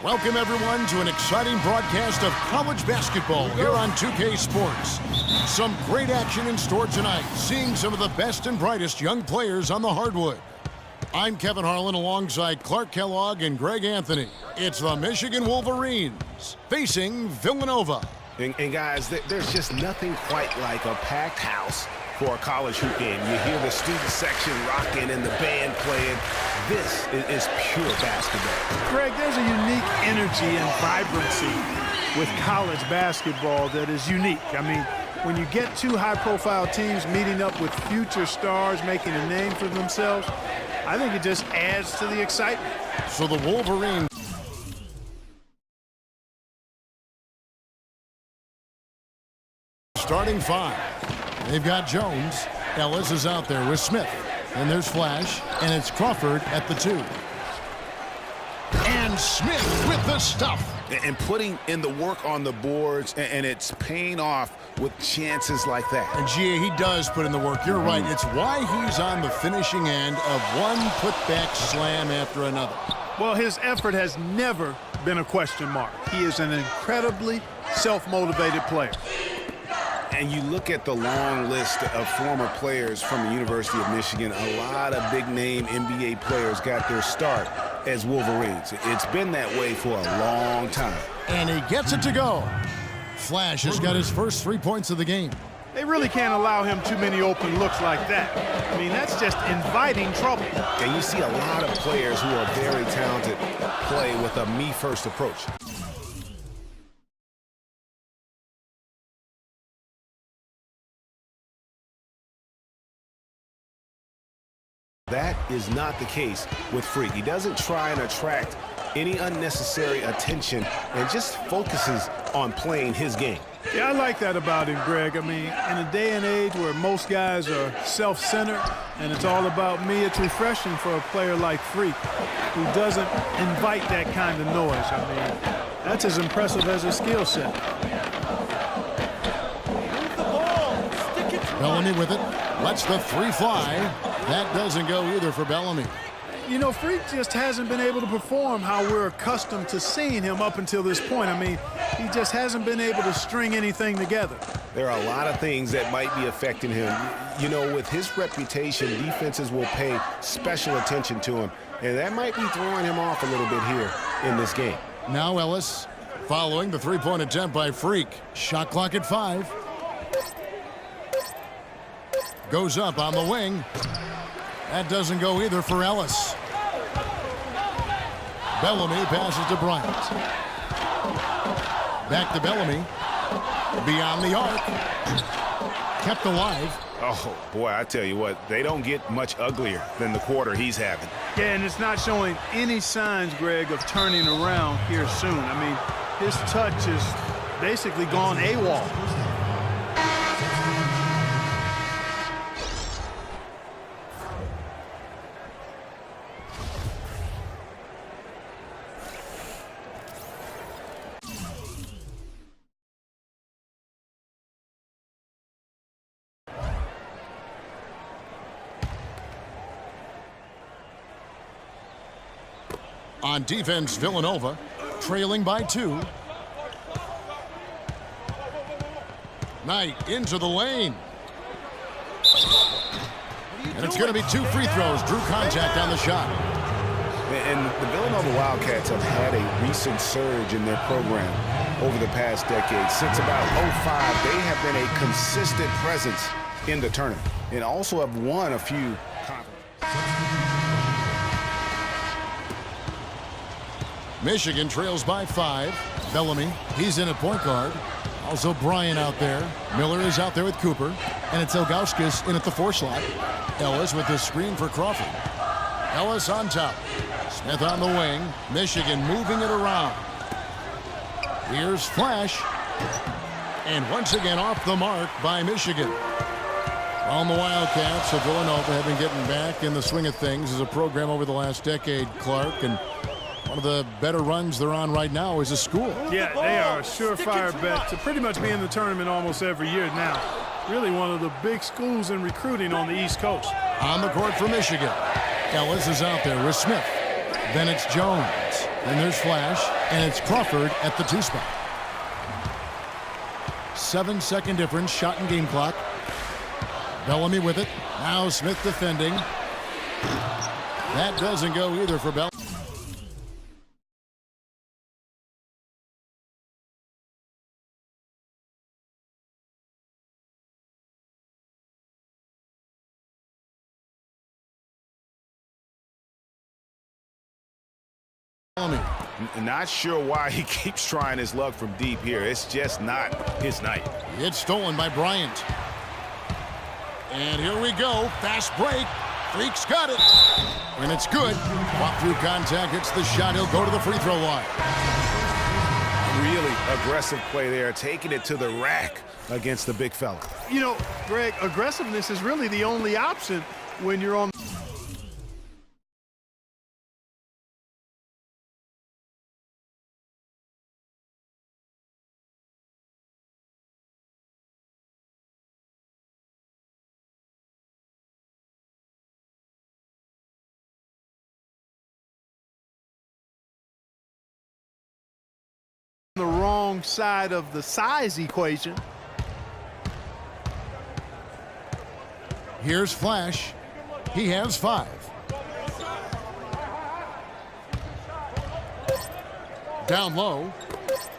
Welcome, everyone, to an exciting broadcast of college basketball here on 2K Sports. Some great action in store tonight, seeing some of the best and brightest young players on the hardwood. I'm Kevin Harlan alongside Clark Kellogg and Greg Anthony. It's the Michigan Wolverines facing Villanova. And guys, there's just nothing quite like a packed house for a college hoop game. You hear the student section rocking and the band playing. This is pure basketball. Greg, there's a unique energy and vibrancy with college basketball that is unique. I mean, when you get two high-profile teams meeting up with future stars making a name for themselves, I think it just adds to the excitement. So the Wolverines starting five. They've got Jones. Ellis is out there with Smith. And there's Flash, and it's Crawford at the 2. And Smith with the stuff. And putting in the work on the boards, and it's paying off with chances like that. And Gia, he does put in the work. You're right. It's why he's on the finishing end of one putback slam after another. Well, his effort has never been a question mark. He is an incredibly self-motivated player. And you look at the long list of former players from the University of Michigan, a lot of big-name NBA players got their start as Wolverines. It's been that way for a long time. And he gets it to go. Flash has got his first 3 points of the game. They really can't allow him too many open looks like that. I mean, that's just inviting trouble. And you see a lot of players who are very talented play with a me-first approach. That is not the case with Freak. He doesn't try and attract any unnecessary attention and just focuses on playing his game. Yeah, I like that about him, Greg. I mean, in a day and age where most guys are self-centered and it's all about me, it's refreshing for a player like Freak who doesn't invite that kind of noise. I mean, that's as impressive as his skill set. Bellamy with it. Lets the 3 fly. That doesn't go either for Bellamy. You know, Freak just hasn't been able to perform how we're accustomed to seeing him up until this point. I mean, he just hasn't been able to string anything together. There are a lot of things that might be affecting him. You know, with his reputation, defenses will pay special attention to him, and that might be throwing him off a little bit here in this game. Now Ellis following the 3-point attempt by Freak. Shot clock at 5. Goes up on the wing. That doesn't go either for Ellis. Bellamy passes to Bryant. Back to Bellamy. Beyond the arc. Kept alive. Oh, boy, I tell you what, they don't get much uglier than the quarter he's having. Yeah, and it's not showing any signs, Greg, of turning around here soon. I mean, his touch is basically gone AWOL. On defense, Villanova trailing by 2. Knight into the lane. And it's going to be 2 free throws. Drew contact on the shot. And the Villanova Wildcats have had a recent surge in their program over the past decade. Since about 05, they have been a consistent presence in the tournament and also have won a few conferences. Michigan trails by 5. Bellamy, he's in at point guard. Also Bryant out there. Miller is out there with Cooper. And it's Ilgauskas in at the 4 slot. Ellis with the screen for Crawford. Ellis on top. Smith on the wing. Michigan moving it around. Here's Flash. And once again off the mark by Michigan. On the Wildcats of Villanova have been getting back in the swing of things as a program over the last decade, Clark. And one of the better runs they're on right now is a school. Yeah, they are a surefire bet to pretty much be in the tournament almost every year now. Really one of the big schools in recruiting on the East Coast. On the court for Michigan. Ellis is out there with Smith. Then it's Jones. Then there's Flash, and it's Crawford at the 2 spot. 7-second difference, shot and game clock. Bellamy with it. Now Smith defending. That doesn't go either for Bellamy. Not sure why he keeps trying his luck from deep here. It's just not his night. It's stolen by Bryant. And here we go. Fast break. Freak's got it. And it's good. Walk through contact. Hits the shot. He'll go to the free throw line. Really aggressive play there, taking it to the rack against the big fella. You know, Greg, aggressiveness is really the only option when you're on the wrong side of the size equation. Here's Flash. He has 5. Down low.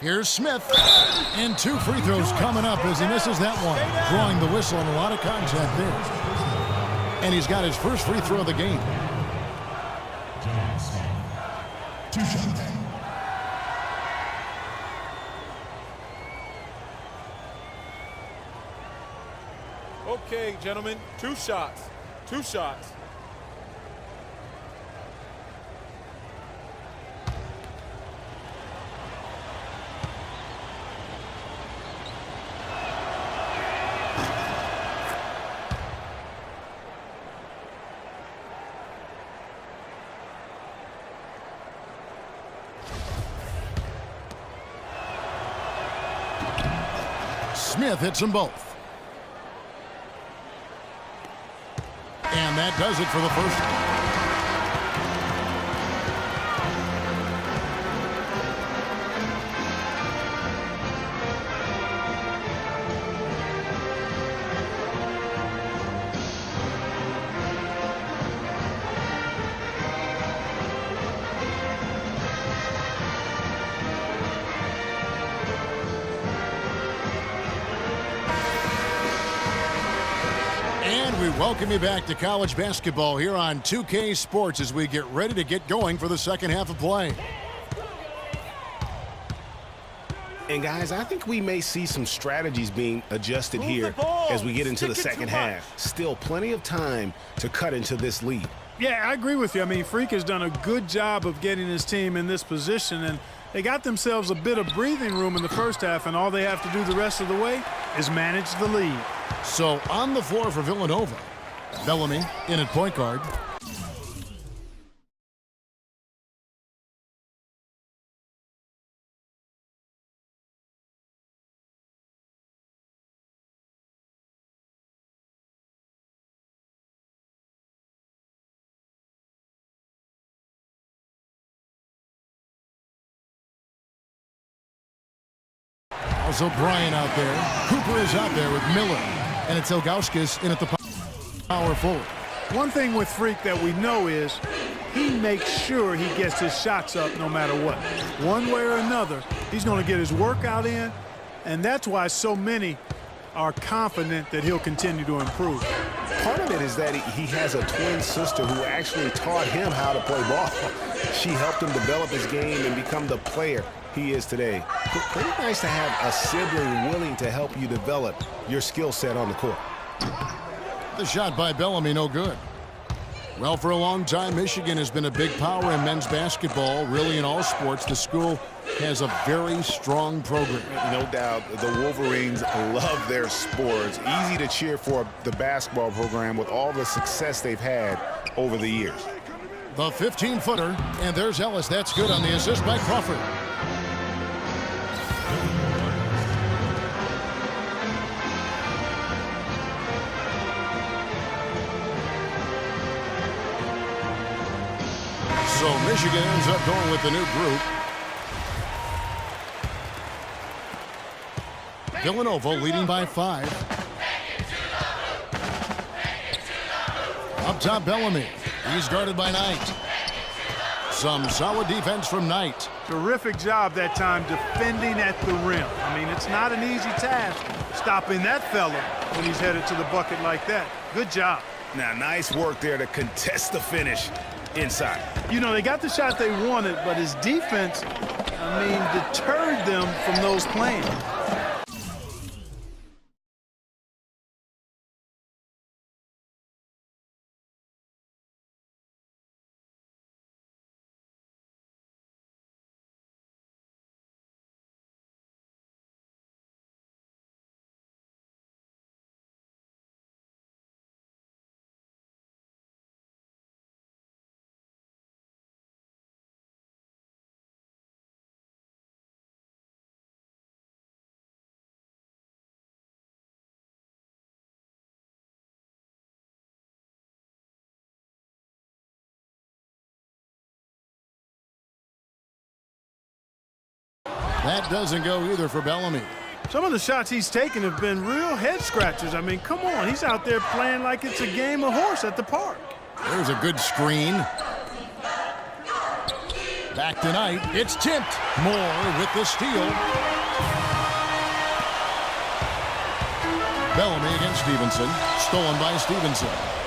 Here's Smith. And 2 free throws coming up as he misses that one. Drawing the whistle and a lot of contact there. And he's got his first free throw of the game. 2 shots. Okay, gentlemen, 2 shots. 2 shots. Smith hits them both. And that does it for the first one. We welcome you back to college basketball here on 2K Sports as we get ready to get going for the second half of play. And guys, I think we may see some strategies being adjusted here as we get into the second half. Still plenty of time to cut into this lead. Yeah, I agree with you. I mean, Freak has done a good job of getting his team in this position, and they got themselves a bit of breathing room in the first half, and all they have to do the rest of the way is manage the lead. So on the floor for Villanova, Bellamy in at point guard. Also Bryant out there. Cooper is out there with Miller. And it's Ilgauskas in at the power forward. One thing with Freak that we know is he makes sure he gets his shots up no matter what. One way or another, he's going to get his workout in, and that's why so many are confident that he'll continue to improve. Part of it is that he has a twin sister who actually taught him how to play ball. She helped him develop his game and become the player he is today. Pretty nice to have a sibling willing to help you develop your skill set on the court. The shot by Bellamy, no good. Well, for a long time, Michigan has been a big power in men's basketball, really in all sports. The school has a very strong program. No doubt, the Wolverines love their sports. Easy to cheer for the basketball program with all the success they've had over the years. The 15-footer, and there's Ellis. That's good on the assist by Crawford. So Michigan ends up going with the new group. Villanova leading by 5. Up top, Bellamy. He's guarded by Knight. Some solid defense from Knight. Terrific job that time defending at the rim. I mean, it's not an easy task stopping that fella when he's headed to the bucket like that. Good job. Now, nice work there to contest the finish inside. You know, they got the shot they wanted, but his defense, I mean, deterred them from those plans. That doesn't go either for Bellamy. Some of the shots he's taken have been real head scratchers. I mean, come on. He's out there playing like it's a game of horse at the park. There's a good screen. Back to Knight. It's tipped. Moore with the steal. Bellamy against Stevenson. Stolen by Stevenson.